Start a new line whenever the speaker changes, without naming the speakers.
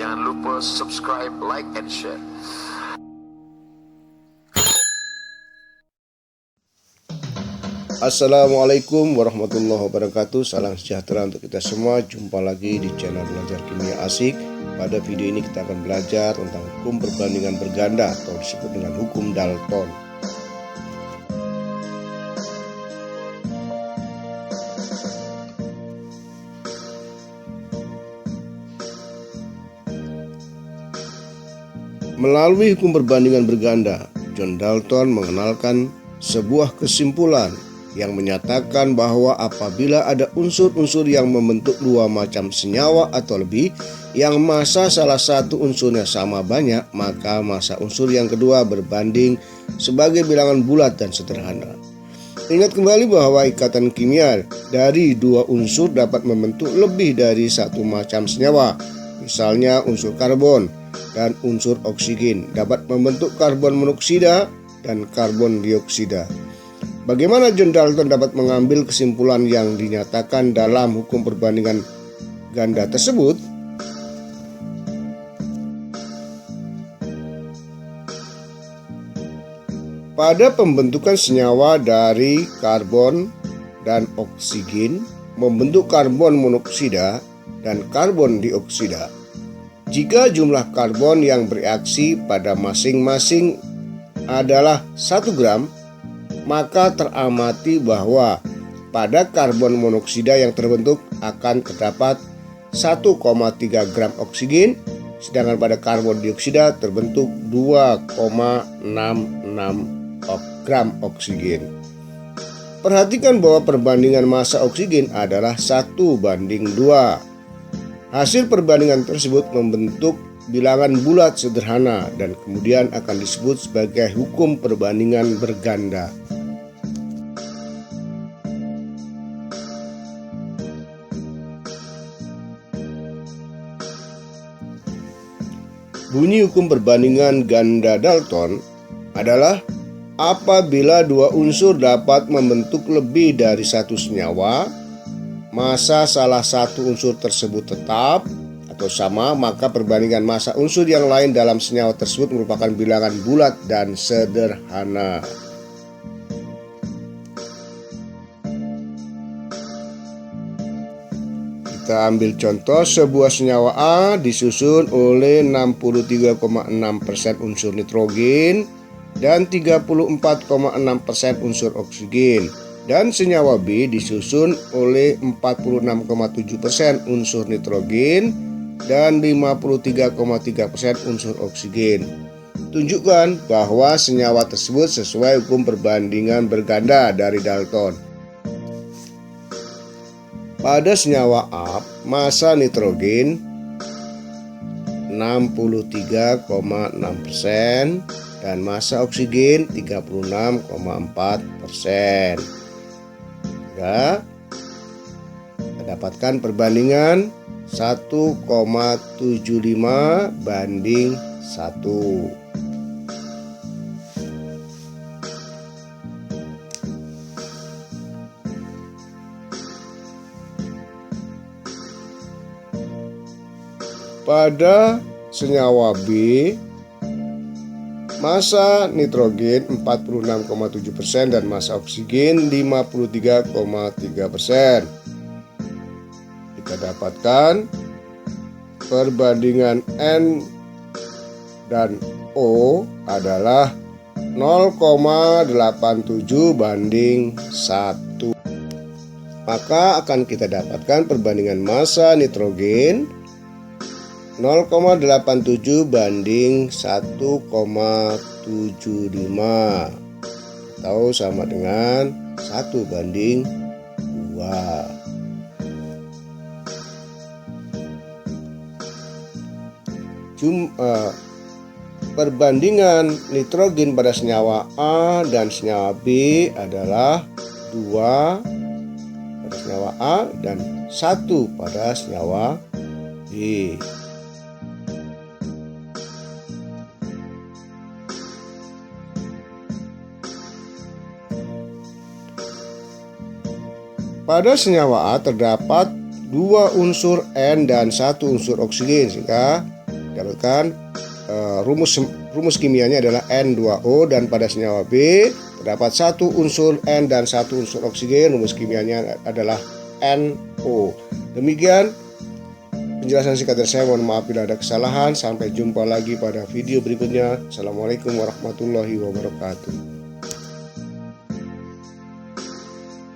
Jangan lupa subscribe, like, and share.
Assalamualaikum warahmatullahi wabarakatuh. Salam sejahtera untuk kita semua. Jumpa lagi di channel Belajar Kimia Asik. Pada video ini kita akan belajar tentang hukum perbandingan berganda atau disebut dengan hukum Dalton. Melalui hukum perbandingan berganda, John Dalton mengenalkan sebuah kesimpulan yang menyatakan bahwa apabila ada unsur-unsur yang membentuk dua macam senyawa atau lebih yang massa salah satu unsurnya sama banyak, maka massa unsur yang kedua berbanding sebagai bilangan bulat dan sederhana. Ingat kembali bahwa ikatan kimia dari dua unsur dapat membentuk lebih dari satu macam senyawa. Misalnya unsur karbon dan unsur oksigen dapat membentuk karbon monoksida dan karbon dioksida. Bagaimana John Dalton dapat mengambil kesimpulan yang dinyatakan dalam hukum perbandingan ganda tersebut? Pada pembentukan senyawa dari karbon dan oksigen membentuk karbon monoksida dan karbon dioksida. Jika jumlah karbon yang bereaksi pada masing-masing adalah 1 gram, maka teramati bahwa pada karbon monoksida yang terbentuk akan terdapat 1,3 gram oksigen, sedangkan pada karbon dioksida terbentuk 2,66 gram oksigen. Perhatikan bahwa perbandingan massa oksigen adalah 1:2. Hasil perbandingan tersebut membentuk bilangan bulat sederhana dan kemudian akan disebut sebagai hukum perbandingan berganda. Bunyi hukum perbandingan ganda Dalton adalah apabila dua unsur dapat membentuk lebih dari satu senyawa, massa salah satu unsur tersebut tetap atau sama, maka perbandingan massa unsur yang lain dalam senyawa tersebut merupakan bilangan bulat dan sederhana. Kita ambil contoh, sebuah senyawa A disusun oleh 63,6% unsur nitrogen dan 34,6% unsur oksigen. Dan senyawa B disusun oleh 46,7% unsur nitrogen dan 53,3% unsur oksigen. Tunjukkan bahwa senyawa tersebut sesuai hukum perbandingan berganda dari Dalton. Pada senyawa A, massa nitrogen 63,6% dan massa oksigen 36,4%. Ya, kita dapatkan perbandingan 1,75 banding 1. Pada senyawa B, massa nitrogen 46,7% dan massa oksigen 53,3%. Kita dapatkan perbandingan N dan O adalah 0,87 banding 1. Maka akan kita dapatkan perbandingan massa nitrogen 0,87 banding 1,75 atau sama dengan 1 banding 2. Perbandingan nitrogen pada senyawa A dan senyawa B adalah 2 pada senyawa A dan 1 pada senyawa B. Pada senyawa A terdapat 2 unsur N dan 1 unsur oksigen, sehingga Catatkan rumus kimianya adalah N2O, dan pada senyawa B terdapat satu unsur N dan satu unsur oksigen. Rumus kimianya adalah NO. Demikian penjelasan singkat dari saya. Mohon maaf bila ada kesalahan. Sampai jumpa lagi pada video berikutnya. Assalamualaikum warahmatullahi wabarakatuh.